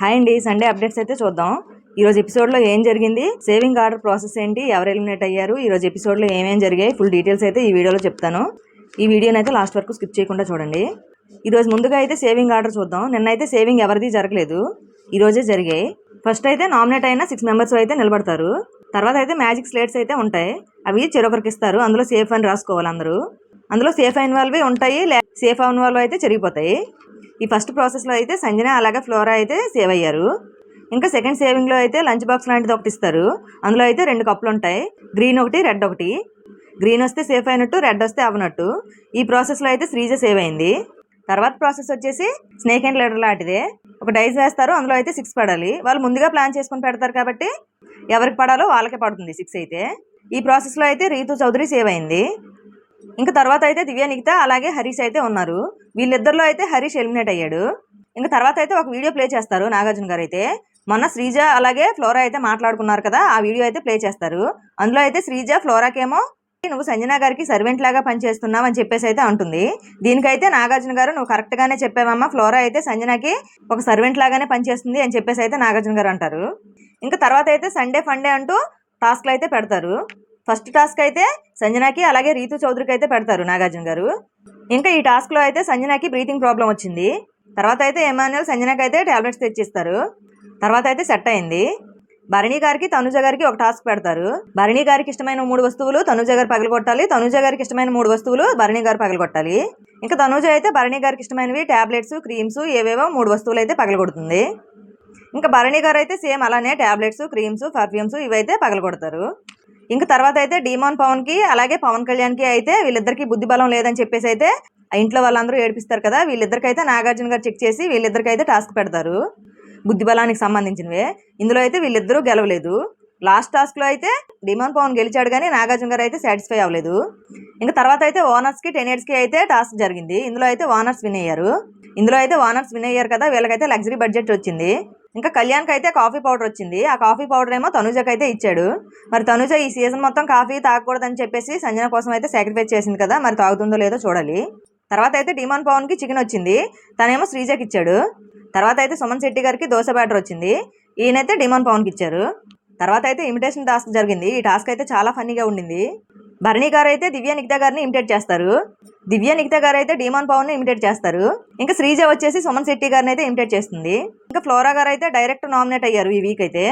Hi అండి, Sunday updates అయితే చూద్దాం. ఈరోజు ఎపిసోడ్లో ఏం జరిగింది, సేవింగ్ ఆర్డర్ ప్రాసెస్ ఏంటి, ఎవరు ఎలిమినేట్ అయ్యారు, ఈరోజు ఎపిసోడ్లో ఏమేం జరిగాయి, ఫుల్ డీటెయిల్స్ అయితే ఈ వీడియోలో చెప్తాను. ఈ వీడియోని అయితే లాస్ట్ వరకు స్కిప్ చేయకుండా చూడండి. ఈరోజు ముందుగా అయితే సేవింగ్ ఆర్డర్ చూద్దాం. నిన్నైతే సేవింగ్ ఎవరిది జరగలేదు, ఈరోజే జరిగాయి. ఫస్ట్ అయితే నామినేట్ అయిన 6 మెంబర్స్ అయితే నిలబడతారు. తర్వాత అయితే మ్యాజిక్ స్లేట్స్ అయితే ఉంటాయి, అవి చెరొకరికి ఇస్తారు. అందులో సేఫ్ అని రాసుకోవాలి అందరూ. అందులో సేఫ్ అయిన వాళ్ళవి ఉంటాయి, సేఫ్ అయిన వాళ్ళు అయితే చెరిగిపోతాయి. ఈ ఫస్ట్ ప్రాసెస్లో అయితే సంజన అలాగే ఫ్లోరా అయితే సేవ్ అయ్యారు. ఇంకా సెకండ్ సేవింగ్లో అయితే లంచ్ బాక్స్ లాంటిది ఒకటి ఇస్తారు. అందులో అయితే 2 కప్పులు ఉంటాయి, గ్రీన్ ఒకటి రెడ్ ఒకటి. గ్రీన్ వస్తే సేఫ్ అయినట్టు, రెడ్ వస్తే అవ్వనట్టు. ఈ ప్రాసెస్లో అయితే శ్రీజ సేవ్ అయింది. తర్వాత ప్రాసెస్ వచ్చేసి స్నేక్ అండ్ లెడర్ లాంటిదే. ఒక డైస్ వేస్తారు, అందులో అయితే 6 పడాలి. వాళ్ళు ముందుగా ప్లాన్ చేసుకుని పెడతారు కాబట్టి ఎవరికి పడాలో వాళ్ళకే పడుతుంది 6 అయితే. ఈ ప్రాసెస్లో అయితే రీతు చౌదరి సేవ్ అయింది. ఇంకా తర్వాత అయితే దివ్య నిఖిత అలాగే హరీష్ అయితే ఉన్నారు. వీళ్ళిద్దరిలో అయితే హరీష్ ఎలిమినేట్ అయ్యాడు. ఇంకా తర్వాత అయితే ఒక వీడియో ప్లే చేస్తారు నాగార్జున గారు అయితే. మొన్న శ్రీజ అలాగే ఫ్లోరా అయితే మాట్లాడుకున్నారు కదా, ఆ వీడియో అయితే ప్లే చేస్తారు. అందులో అయితే శ్రీజ ఫ్లోరాకేమో నువ్వు సంజన గారికి సర్వెంట్ లాగా పనిచేస్తున్నావు అని చెప్పేసి అయితే అంటుంది. దీనికైతే నాగార్జున గారు నువ్వు కరెక్ట్ గానే చెప్పావమ్మా, ఫ్లోరా అయితే సంజనకి ఒక సర్వెంట్ లాగానే పనిచేస్తుంది అని చెప్పేసి అయితే నాగార్జున గారు అంటారు. ఇంకా తర్వాత అయితే సండే ఫండే అంటూ టాస్క్లు అయితే పెడతారు. ఫస్ట్ టాస్క్ అయితే సంజనాకి అలాగే రీతు చౌదరికి అయితే పెడతారు నాగార్జున గారు. ఇంకా ఈ టాస్క్లో అయితే సంజనాకి బ్రీతింగ్ ప్రాబ్లం వచ్చింది. తర్వాత అయితే ఎమాన్యుల్ సంజనాకి అయితే టాబ్లెట్స్ తెచ్చిస్తారు. తర్వాత అయితే సెట్ అయింది. భరణి గారికి తనుజ గారికి ఒక టాస్క్ పెడతారు. భరణి గారికి ఇష్టమైన 3 వస్తువులు తనుజ గారు పగలగొట్టాలి, తనుజ గారికి ఇష్టమైన 3 వస్తువులు భరణి గారు పగలగొట్టాలి. ఇంకా తనుజ అయితే భరణి గారికి ఇష్టమైనవి టాబ్లెట్స్, క్రీమ్స్ ఏవేవో 3 వస్తువులు అయితే పగలగొడుతుంది. ఇంకా భరణి గారు అయితే సేమ్ అలానే టాబ్లెట్స్, క్రీమ్స్, పర్ఫ్యూమ్స్ ఇవైతే పగలగొడతారు. ఇంకా తర్వాత అయితే డీమాన్ పవన్కి అలాగే పవన్ కళ్యాణ్కి అయితే వీళ్ళిద్దరికి బుద్ధి బలం లేదని చెప్పేసి అయితే ఇంట్లో వాళ్ళందరూ ఏడిపిస్తారు కదా, వీళ్ళిద్దరికైతే నాగార్జున గారు చెక్ చేసి వీళ్ళిద్దరికైతే టాస్క్ పెడతారు బుద్ధి బలానికి సంబంధించినవే. ఇందులో అయితే వీళ్ళిద్దరూ గెలవలేదు. లాస్ట్ టాస్క్లో అయితే డీమాన్ పవన్ గెలిచాడు కానీ నాగార్జున గారు అయితే సాటిస్ఫై అవ్వలేదు. ఇంకా తర్వాత అయితే ఓనర్స్కి టెనెట్స్కి అయితే టాస్క్ జరిగింది. ఇందులో అయితే ఓనర్స్ విన్ అయ్యారు కదా, వీళ్ళకైతే లగ్జరీ బడ్జెట్ వచ్చింది. ఇంకా కళ్యాణ్కి అయితే కాఫీ పౌడర్ వచ్చింది. ఆ కాఫీ పౌడర్ ఏమో తనుజకి అయితే ఇచ్చాడు. మరి తనుజ ఈ సీజన్ మొత్తం కాఫీ తాగకూడదని చెప్పేసి సంజన కోసం అయితే సాక్రిఫైస్ చేసింది కదా, మరి తాగుతుందో లేదో చూడాలి. తర్వాత అయితే డీమాన్ పవన్కి చికెన్ వచ్చింది, తనేమో శ్రీజకి ఇచ్చాడు. తర్వాత అయితే సుమన్ శెట్టి గారికి దోశ బ్యాటర్ వచ్చింది, ఈయనైతే డీమాన్ పవన్కి ఇచ్చారు. తర్వాత అయితే ఇమిటేషన్ టాస్క్ జరిగింది. ఈ టాస్క్ అయితే చాలా ఫన్నీగా ఉండింది. భరణి గారు అయితే దివ్య నిఖిత గారిని ఇమిటేట్ చేస్తారు. దివ్య నిఖిత గారు అయితే డీమాన్ పవన్ ని ఇమిటేట్ చేస్తారు. ఇంకా శ్రీజ వచ్చేసి సుమన్ శెట్టి గారిని అయితే ఇమిటేట్ చేస్తుంది. ఇంకా ఫ్లోరా గారు అయితే డైరెక్ట్ నామినేట్ అయ్యారు ఈ వీక్ అయితే.